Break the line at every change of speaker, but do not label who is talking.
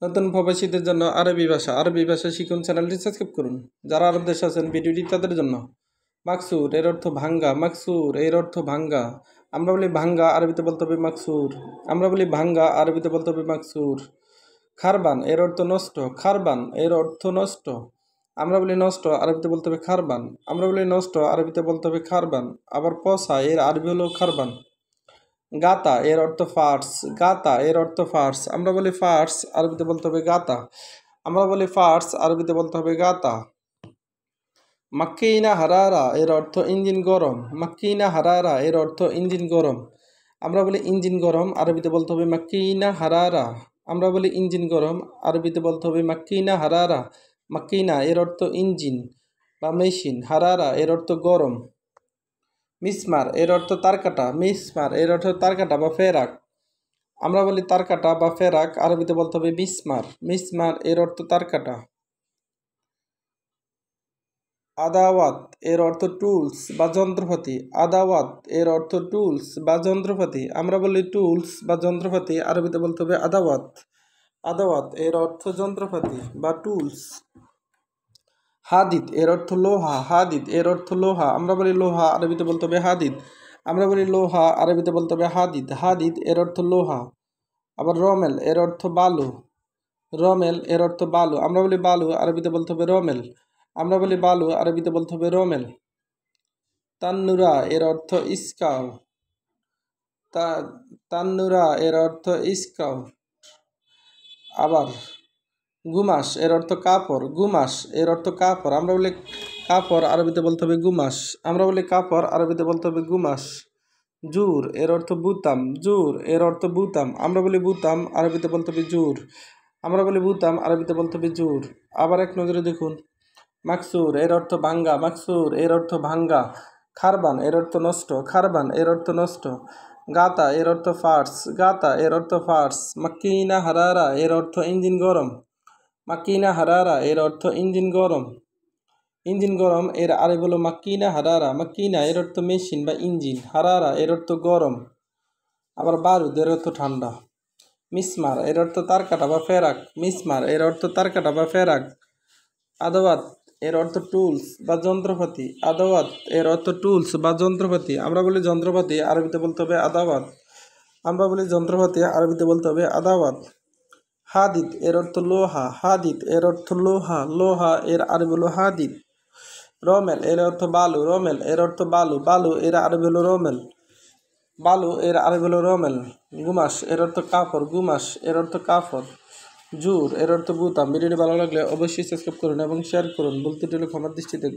নতুন প্রবাসীদের জন্য আরবি ভাষা শিখুন, চ্যানেলটি সাবস্ক্রাইব করুন। যারা আরব দেশে আছেন ভিডিওটি তাদের জন্য। মাকসুর এর অর্থ ভাঙ্গা, মাকসুর এর অর্থ ভাঙ্গা। আমরা বলি ভাঙ্গা, আরবিতে বলতে হবে মাকসুর। আমরা বলি ভাঙ্গা, আরবিতে বলতে হবে মাকসুর। খারবান এর অর্থ নষ্ট, খারবান এর অর্থ নষ্ট। আমরা বলি নষ্ট, আরবিতে বলতে হবে খারবান। আমরা বলি নষ্ট, আরবিতে বলতে হবে খারবান। আবার পচা এর আরবি হলো খারবান। গাতা এর অর্থ ফার্স, গাতা এর অর্থ ফার্স। আমরা বলি ফার্স, আরবিতে বলতে হবে গাতা। আমরা বলি ফার্স, আরবিতে বলতে হবে গাতা। মাক্কিনা হারারা এর অর্থ ইঞ্জিন গরম, মাক্কিনা হারারা এর অর্থ ইঞ্জিন গরম। আমরা বলি ইঞ্জিন গরম, আরবিতে বলতে হবে মাক্কিনা হারারা। আমরা বলি ইঞ্জিন গরম, আরবিতে বলতে হবে মাক্কিনা হারারা। মাক্কিনা এর অর্থ ইঞ্জিন বা মেশিন, হারারা এর অর্থ গরম। মিসমার এর অর্থ তারকাটা, মিসমার এর অর্থ তারকাটা বা ফেরাক। আমরা বলি তারকাটা বা ফেরাক, আরবিতে বলতে হবে মিসমার, মিসমার এর অর্থ তারকাটা। আদাওয়াত এর অর্থ টুলস বা যন্ত্রপাতি, আদাওয়াত এর অর্থ টুলস বা যন্ত্রপাতি। আমরা বলি টুলস বা যন্ত্রপাতি, আরবিতে বলতে হবে আদাওয়াত। আদাওয়াত এর অর্থ যন্ত্রপাতি বা টুলস। হাদিদ এর অর্থ লোহা, হাদিদ এর অর্থ লোহা। আমরা বলি লোহা, আরবিতে বলতে হবে হাদিদ। আমরা বলি লোহা, আরবিতে বলতে হবে হাদিদ, হাদিদ এর অর্থ লোহা। আবার রমেল এর অর্থ বালু, রমেল এর অর্থ বালু। আমরা বলি বালু, আরবিতে বলতে হবে রমেল। আমরা বলি বালু, আরবিতে বলতে হবে রমেল। তান্নুরা এর অর্থ ইস্কাও, তান্নুরা এর অর্থ ইস্কাও। আবার গুমাস এর অর্থ কাপড়, গুমাস এর অর্থ কাপড়। আমরা বলি কাপড়, আরবিতে বলতে হবে গুমাস। আমরা বলি কাপড়, আরবিতে বলতে হবে গুমাস। জুর এর অর্থ বুতাম, জুর এর অর্থ বুতাম। আমরা বলি বুতাম, আরবিতে বলতে হবে জুর। আমরা বলি বুতাম, আরবিতে বলতে হবে জুর। আবার এক নজরে দেখুন, মাকসুর এর অর্থ ভাঙ্গা, মাকসুর এর অর্থ ভাঙ্গা। খারবান এর অর্থ নষ্ট, খারবান এর অর্থ নষ্ট। গাতা এর অর্থ ফার্স, গাতা এর অর্থ ফার্স। মাক্কিনা হারারা এর অর্থ ইঞ্জিন গরম, মাক্কিনা হারারা এর অর্থ ইঞ্জিন গরম। ইঞ্জিন গরম এর আরেক হলো মাক্কিনা হারারা, মাক্কিনা এর অর্থ মেশিন বা ইঞ্জিন, হারারা এর অর্থ গরম। আবার বারুদ এর অর্থ ঠান্ডা। মিসমার এর অর্থ তারকাটা বা ফেরাক, মিসমার এর অর্থ তারকাটা বা ফেরাক। আদাওয়াত এর অর্থ টুলস বা যন্ত্রপাতি, আদাওয়াত এর অর্থ টুলস বা যন্ত্রপাতি। আমরা বলি যন্ত্রপাতি, আরবিতে বলতে হবে আদাওয়াত। আমরা বলি যন্ত্রপাতি, আরবিতে বলতে হবে আদাওয়াত। হাদিদ এর অর্থ লোহা, হাদিদ এর অর্থ লোহা, লোহা এর আরবি হলো হাদিদ। রমেল এর অর্থ বালু, রমেল এর অর্থ বালু, বালু এর আরবি হলো রমেল, বালু এর আরবি হলো রমেল। গুমাস এর অর্থ কাপড়, গুমাস এর অর্থ কাপড়। জুর এর অর্থ বুতাম। ভিডিওটি ভালো লাগলে অবশ্যই সাবস্ক্রাইব করুন এবং শেয়ার করুন। বলতে ক্ষমার দৃষ্টিতে